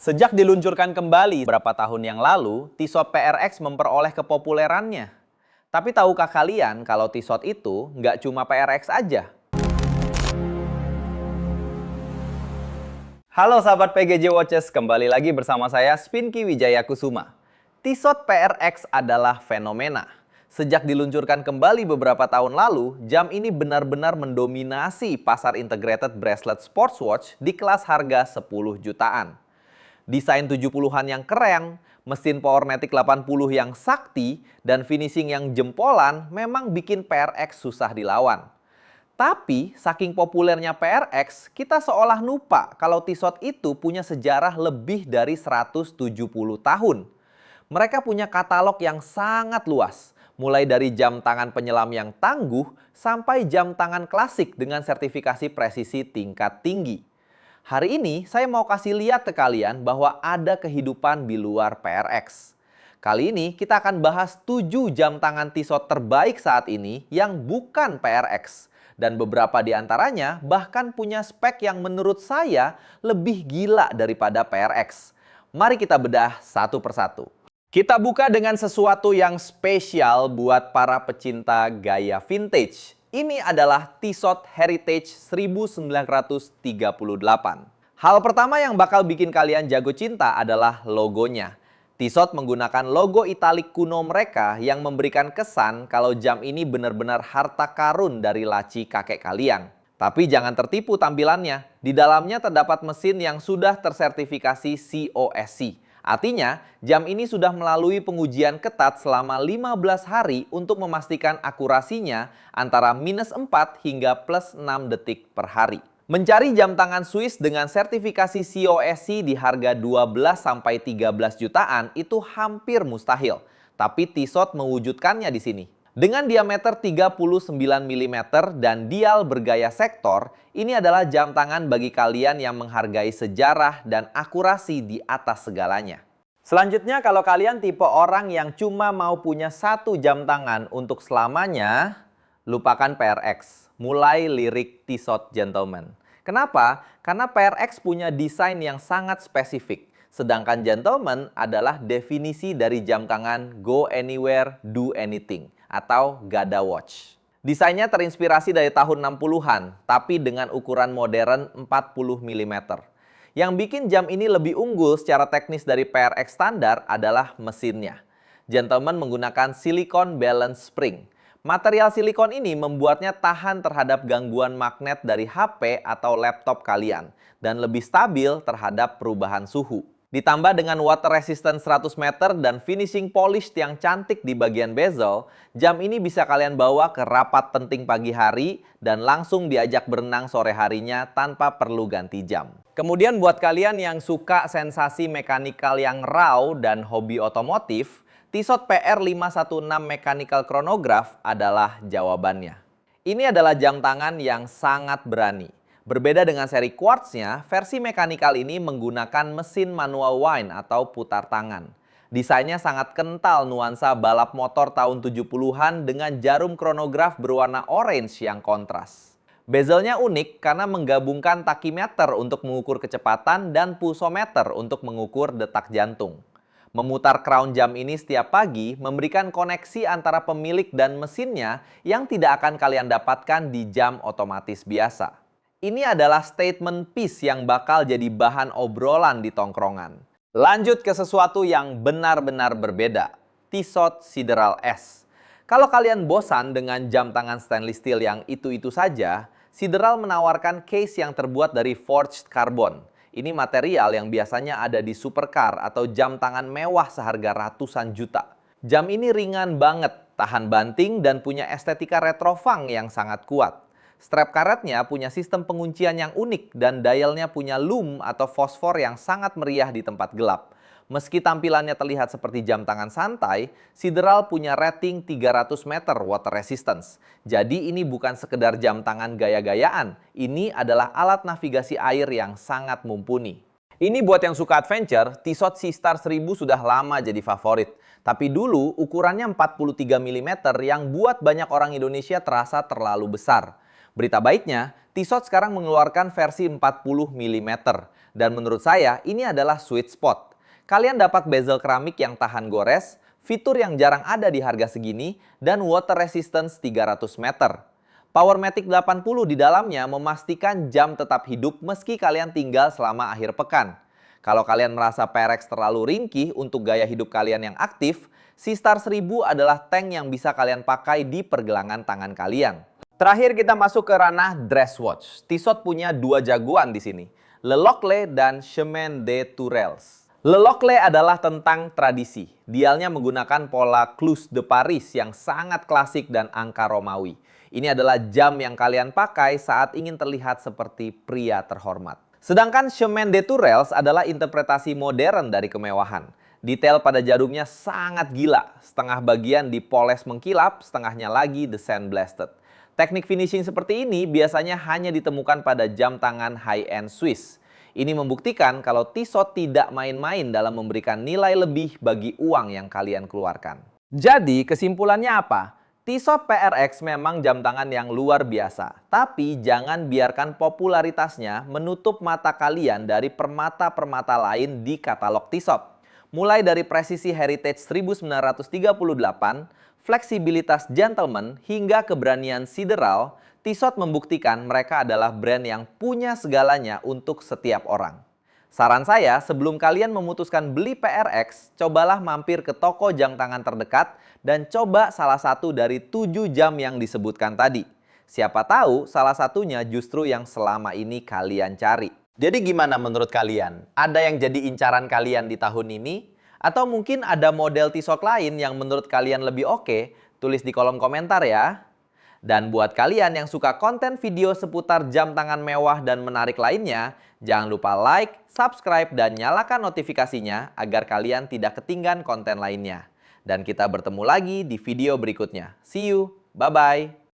Sejak diluncurkan kembali beberapa tahun yang lalu, Tissot PRX memperoleh kepopulerannya. Tapi tahukah kalian kalau Tissot itu nggak cuma PRX aja? Halo sahabat PGJ Watches, kembali lagi bersama saya Spinky Wijaya Kusuma. Tissot PRX adalah fenomena. Sejak diluncurkan kembali beberapa tahun lalu, jam ini benar-benar mendominasi pasar integrated bracelet sports watch di kelas harga 10 jutaan. Desain 70-an yang keren, mesin Powermatic 80 yang sakti, dan finishing yang jempolan memang bikin PRX susah dilawan. Tapi saking populernya PRX, kita seolah lupa kalau Tissot itu punya sejarah lebih dari 170 tahun. Mereka punya katalog yang sangat luas, mulai dari jam tangan penyelam yang tangguh sampai jam tangan klasik dengan sertifikasi presisi tingkat tinggi. Hari ini saya mau kasih lihat ke kalian bahwa ada kehidupan di luar PRX. Kali ini kita akan bahas 7 jam tangan Tissot terbaik saat ini yang bukan PRX. Dan beberapa di antaranya bahkan punya spek yang menurut saya lebih gila daripada PRX. Mari kita bedah satu persatu. Kita buka dengan sesuatu yang spesial buat para pecinta gaya vintage. Ini adalah Tissot Heritage 1938. Hal pertama yang bakal bikin kalian jago cinta adalah logonya. Tissot menggunakan logo italik kuno mereka yang memberikan kesan kalau jam ini benar-benar harta karun dari laci kakek kalian. Tapi jangan tertipu tampilannya. Di dalamnya terdapat mesin yang sudah tersertifikasi COSC. Artinya, jam ini sudah melalui pengujian ketat selama 15 hari untuk memastikan akurasinya antara -4 hingga +6 detik per hari. Mencari jam tangan Swiss dengan sertifikasi COSC di harga 12-13 jutaan itu hampir mustahil. Tapi Tissot mewujudkannya di sini. Dengan diameter 39 mm dan dial bergaya sektor, ini adalah jam tangan bagi kalian yang menghargai sejarah dan akurasi di atas segalanya. Selanjutnya, kalau kalian tipe orang yang cuma mau punya satu jam tangan untuk selamanya, lupakan PRX. Mulai lirik Tissot Gentleman. Kenapa? Karena PRX punya desain yang sangat spesifik. Sedangkan Gentleman adalah definisi dari jam tangan Go Anywhere, Do Anything atau Gada Watch. Desainnya terinspirasi dari tahun 60-an, tapi dengan ukuran modern 40 mm. Yang bikin jam ini lebih unggul secara teknis dari PRX standar adalah mesinnya. Gentleman menggunakan silicone balance spring. Material silikon ini membuatnya tahan terhadap gangguan magnet dari HP atau laptop kalian dan lebih stabil terhadap perubahan suhu. Ditambah dengan water resistant 100 meter dan finishing polished yang cantik di bagian bezel, jam ini bisa kalian bawa ke rapat penting pagi hari dan langsung diajak berenang sore harinya tanpa perlu ganti jam. Kemudian buat kalian yang suka sensasi mekanikal yang raw dan hobi otomotif, Tissot PR516 Mechanical Chronograph adalah jawabannya. Ini adalah jam tangan yang sangat berani. Berbeda dengan seri quartznya, versi mekanikal ini menggunakan mesin manual wind atau putar tangan. Desainnya sangat kental nuansa balap motor tahun 70-an dengan jarum chronograph berwarna orange yang kontras. Bezelnya unik karena menggabungkan tachymeter untuk mengukur kecepatan dan pulsometer untuk mengukur detak jantung. Memutar crown jam ini setiap pagi memberikan koneksi antara pemilik dan mesinnya yang tidak akan kalian dapatkan di jam otomatis biasa. Ini adalah statement piece yang bakal jadi bahan obrolan di tongkrongan. Lanjut ke sesuatu yang benar-benar berbeda. Tissot Sideral S. Kalau kalian bosan dengan jam tangan stainless steel yang itu-itu saja, Sideral menawarkan case yang terbuat dari forged carbon. Ini material yang biasanya ada di supercar atau jam tangan mewah seharga ratusan juta. Jam ini ringan banget, tahan banting dan punya estetika retrofunk yang sangat kuat. Strap karetnya punya sistem penguncian yang unik dan dialnya punya lume atau fosfor yang sangat meriah di tempat gelap. Meski tampilannya terlihat seperti jam tangan santai, Sideral punya rating 300 meter water resistance. Jadi ini bukan sekedar jam tangan gaya-gayaan, ini adalah alat navigasi air yang sangat mumpuni. Ini buat yang suka adventure, Tissot Seastar 1000 sudah lama jadi favorit. Tapi dulu ukurannya 43 mm yang buat banyak orang Indonesia terasa terlalu besar. Berita baiknya, Tissot sekarang mengeluarkan versi 40 mm dan menurut saya ini adalah sweet spot. Kalian dapat bezel keramik yang tahan gores, fitur yang jarang ada di harga segini, dan water resistance 300 meter. Powermatic 80 di dalamnya memastikan jam tetap hidup meski kalian tinggal selama akhir pekan. Kalau kalian merasa PRX terlalu ringkih untuk gaya hidup kalian yang aktif, Seastar 1000 adalah tank yang bisa kalian pakai di pergelangan tangan kalian. Terakhir kita masuk ke ranah dress watch. Tissot punya dua jagoan di sini, Le Locle dan Chemin de Tourelles. Le Locle adalah tentang tradisi. Dialnya menggunakan pola Clous de Paris yang sangat klasik dan angka Romawi. Ini adalah jam yang kalian pakai saat ingin terlihat seperti pria terhormat. Sedangkan Chemin de Tourelles adalah interpretasi modern dari kemewahan. Detail pada jarumnya sangat gila. Setengah bagian dipoles mengkilap, setengahnya lagi the sandblasted. Teknik finishing seperti ini biasanya hanya ditemukan pada jam tangan high-end Swiss. Ini membuktikan kalau Tissot tidak main-main dalam memberikan nilai lebih bagi uang yang kalian keluarkan. Jadi kesimpulannya apa? Tissot PRX memang jam tangan yang luar biasa. Tapi jangan biarkan popularitasnya menutup mata kalian dari permata-permata lain di katalog Tissot. Mulai dari presisi Heritage 1938, fleksibilitas gentleman hingga keberanian sideral, Tissot membuktikan mereka adalah brand yang punya segalanya untuk setiap orang. Saran saya, sebelum kalian memutuskan beli PRX, cobalah mampir ke toko jam tangan terdekat dan coba salah satu dari 7 jam yang disebutkan tadi. Siapa tahu salah satunya justru yang selama ini kalian cari. Jadi gimana menurut kalian? Ada yang jadi incaran kalian di tahun ini? Atau mungkin ada model Tissot lain yang menurut kalian lebih oke? Tulis di kolom komentar ya. Dan buat kalian yang suka konten video seputar jam tangan mewah dan menarik lainnya, jangan lupa like, subscribe, dan nyalakan notifikasinya agar kalian tidak ketinggalan konten lainnya. Dan kita bertemu lagi di video berikutnya. See you, bye-bye.